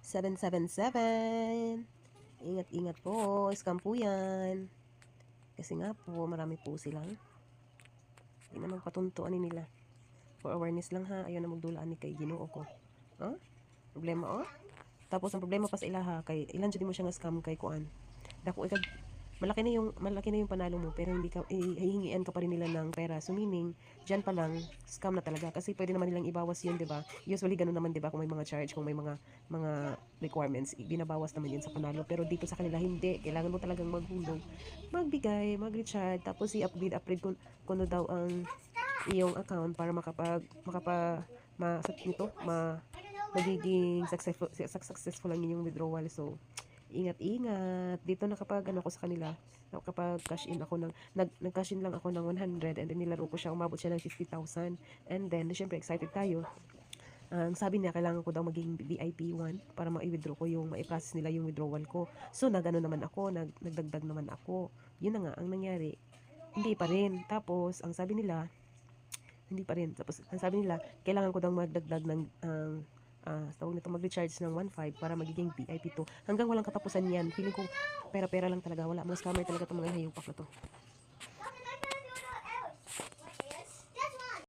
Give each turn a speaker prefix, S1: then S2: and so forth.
S1: 777. Ingat-ingat po, scam po yan. Kasi nga po, marami po silang. Hindi na magpatuntuan nila. For awareness lang ha, ayaw na magdulaan ni kay Ginoo ko. Huh? Problema Tapos ang problema pa sa ilaha, kay ilan jud mo siya nga scam kay kuan. Dako ikag malaki na yung panalo mo pero hindi ka hihingian ka pa rin nila ng pera. So meaning, diyan pa lang scam na talaga kasi pwede naman nilang ibawas 'yun, 'di ba? Usually ganun naman 'di ba kung may mga charge, kung may mga requirements, binabawas naman 'yun sa panalo. Pero dito sa kanila hindi, kailangan mo talagang maghulog, magbigay, mag-recharge, tapos i-upgrade kung daw ang iyong account para magiging successful ang inyong withdrawal. So ingat-ingat. Dito na kapag ano ko sa kanila, kapag cash in ako nag-cash in lang ako ng 100 and then nilaro ko siya, umabot siya ng 50,000. And then, syempre excited tayo. Ang sabi niya, kailangan ko daw maging VIP 1 para ma-withdraw ko ma-process nila yung withdrawal ko. So, nagano naman ako, nagdagdag naman ako. Yun na nga, ang nangyari, hindi pa rin. Tapos, ang sabi nila, hindi pa rin. Tapos, ang sabi nila, kailangan ko daw magdagdag ng tawag nito, mag-recharge ng 1.5 para magiging VIP to. Hanggang walang katapusan yan. Feeling ko, pera-pera lang talaga. Wala, mga scammer talaga itong mga hayupak na to.